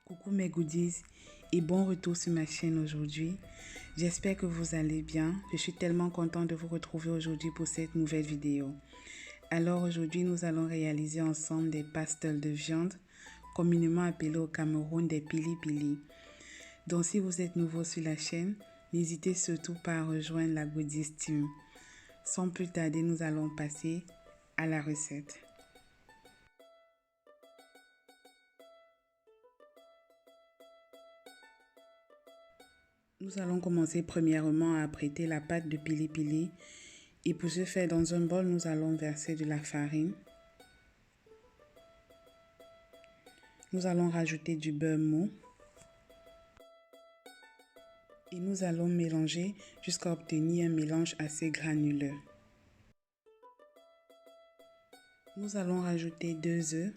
Coucou mes goodies et bon retour sur ma chaîne aujourd'hui. J'espère que vous allez bien. Je suis tellement contente de vous retrouver aujourd'hui pour cette nouvelle vidéo. Alors aujourd'hui, nous allons réaliser ensemble des pastels de viande, communément appelés au Cameroun des pili-pili. Donc si vous êtes nouveau sur la chaîne, n'hésitez surtout pas à rejoindre la Goodies Team. Sans plus tarder, nous allons passer à la recette. Nous allons commencer premièrement à apprêter la pâte de pili-pili. Et pour ce faire, dans un bol, nous allons verser de la farine. Nous allons rajouter du beurre mou. Et nous allons mélanger jusqu'à obtenir un mélange assez granuleux. Nous allons rajouter 2 œufs.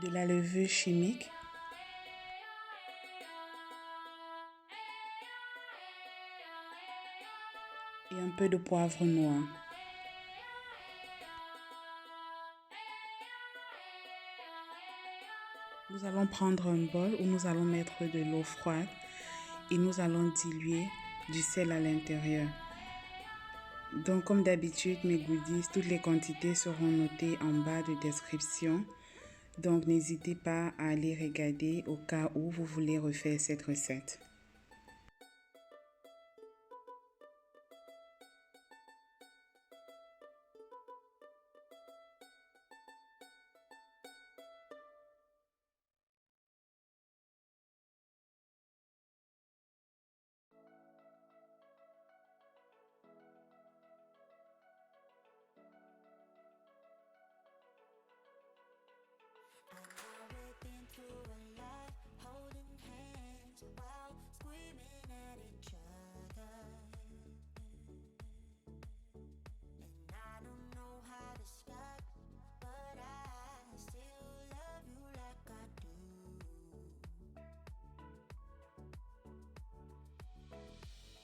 De la levure chimique. Et un peu de poivre noir. Nous allons prendre un bol où nous allons mettre de l'eau froide et nous allons diluer du sel à l'intérieur. Donc comme d'habitude mes goodies, toutes les quantités seront notées en bas de description. Donc n'hésitez pas à aller regarder au cas où vous voulez refaire cette recette.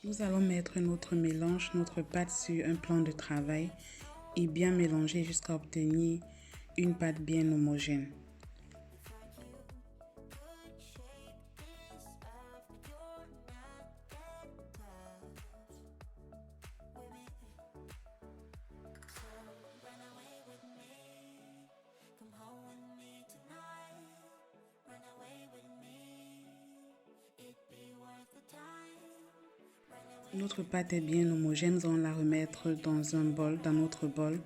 Nous allons mettre notre mélange, notre pâte sur un plan de travail et bien mélanger jusqu'à obtenir une pâte bien homogène. Notre pâte est bien homogène, nous allons la remettre dans un bol, dans notre bol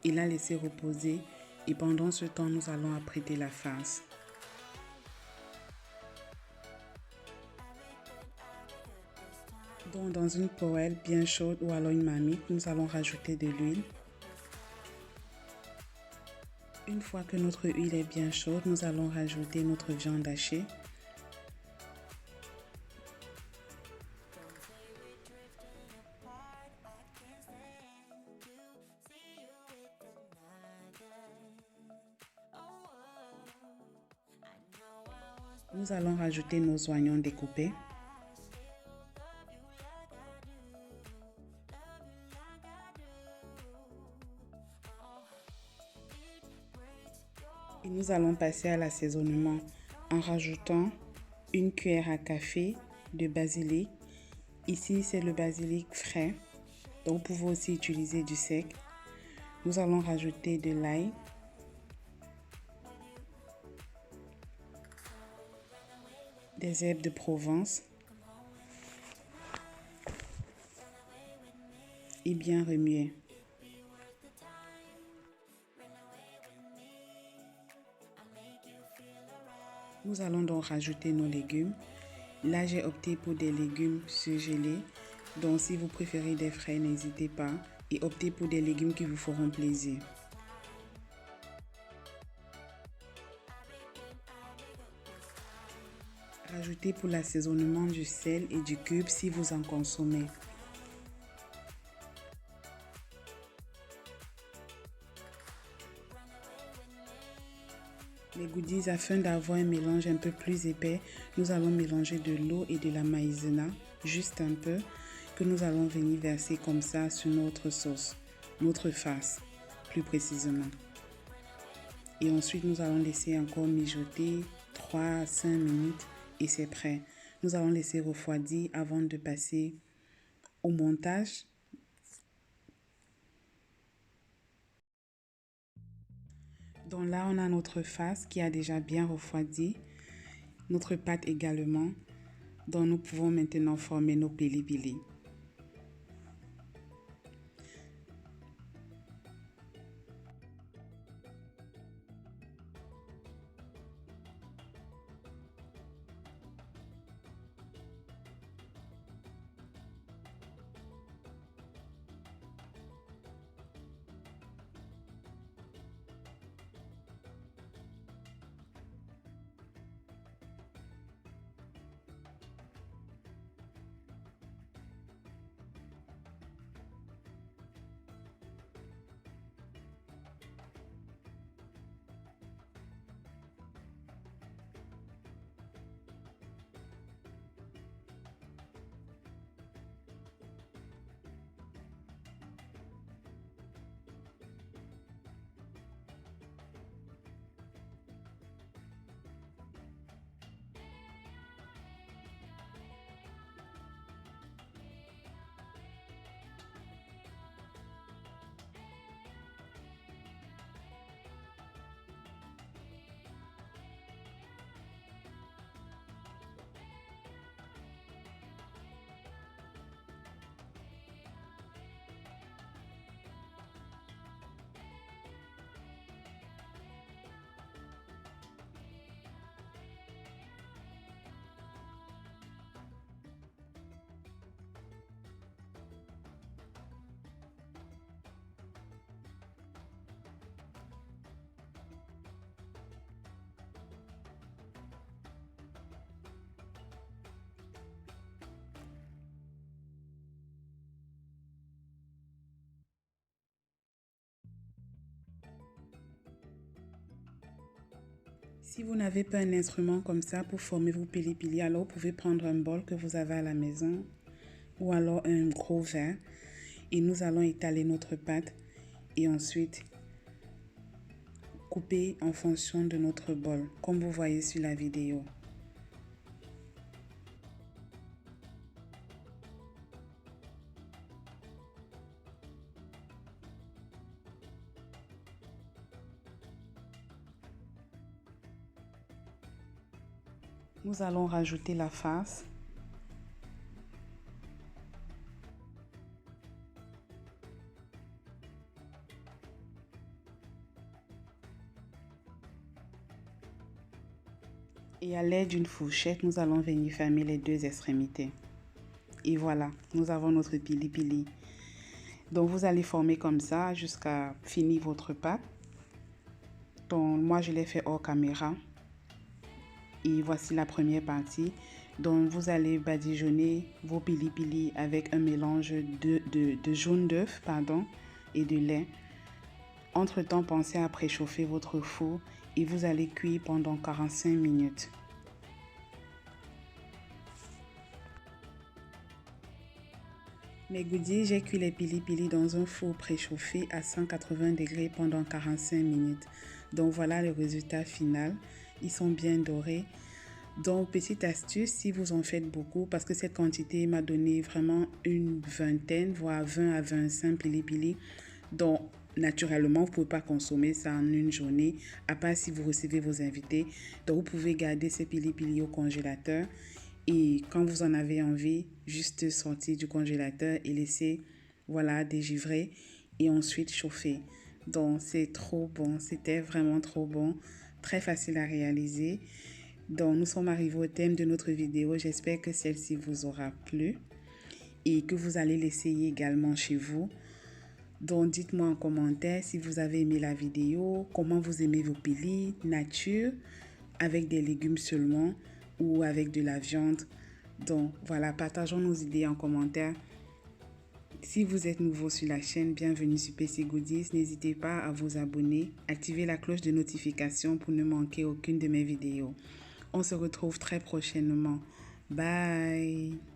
et la laisser reposer. Et pendant ce temps, nous allons apprêter la farce. Donc, dans une poêle bien chaude ou alors une marmite, nous allons rajouter de l'huile. Une fois que notre huile est bien chaude, nous allons rajouter notre viande hachée. Nous allons rajouter nos oignons découpés. Et nous allons passer à l'assaisonnement en rajoutant une cuillère à café de basilic. Ici, c'est le basilic frais, donc vous pouvez aussi utiliser du sec. Nous allons rajouter de l'ail. Des herbes de Provence. Et bien remuer. Nous allons donc rajouter nos légumes. Là, j'ai opté pour des légumes surgelés. Donc, si vous préférez des frais, n'hésitez pas. Et optez pour des légumes qui vous feront plaisir. Rajoutez pour l'assaisonnement du sel et du cube si vous en consommez. Les goodies, afin d'avoir un mélange un peu plus épais, nous allons mélanger de l'eau et de la maïzena, juste un peu, que nous allons venir verser comme ça sur notre sauce. notre face, plus précisément. Et ensuite, nous allons laisser encore mijoter 3 à 5 minutes et c'est prêt. Nous allons laisser refroidir avant de passer au montage. Donc là, on a notre face qui a déjà bien refroidi, notre pâte également. Donc nous pouvons maintenant former nos pili-pili. Si vous n'avez pas un instrument comme ça pour former vos pili-pili, alors vous pouvez prendre un bol que vous avez à la maison ou alors un gros verre et nous allons étaler notre pâte et ensuite couper en fonction de notre bol, comme vous voyez sur la vidéo. Nous allons rajouter la face. Et à l'aide d'une fourchette, nous allons venir fermer les deux extrémités. Et voilà, nous avons notre pili-pili. Donc vous allez former comme ça jusqu'à finir votre pâte. Donc moi je l'ai fait hors caméra. Et voici la première partie. Donc vous allez badigeonner vos pili-pili avec un mélange de jaune d'œuf et de lait. Entre-temps, pensez à préchauffer votre four et vous allez cuire pendant 45 minutes. Mes goodies, j'ai cuit les pili-pili dans un four préchauffé à 180 degrés pendant 45 minutes. Donc voilà le résultat final. Ils sont bien dorés. Donc petite astuce, si vous en faites beaucoup, parce que cette quantité m'a donné vraiment une vingtaine, voire 20 à 25 pili-pili. Donc naturellement, vous ne pouvez pas consommer ça en une journée, à part si vous recevez vos invités. Donc vous pouvez garder ces pili-pili au congélateur. Et quand vous en avez envie, juste sortir du congélateur et laisser, voilà, dégivrer et ensuite chauffer. Donc, c'est trop bon. C'était vraiment trop bon. Très facile à réaliser. Donc, nous sommes arrivés au thème de notre vidéo. J'espère que celle-ci vous aura plu et que vous allez l'essayer également chez vous. Donc, dites-moi en commentaire si vous avez aimé la vidéo, comment vous aimez vos pili, nature, avec des légumes seulement ou avec de la viande. Donc voilà, partageons nos idées en commentaire. Si vous êtes nouveau sur la chaîne, bienvenue sur PC Goodies. N'hésitez pas à vous abonner, activer la cloche de notification pour ne manquer aucune de mes vidéos. On se retrouve très prochainement. Bye!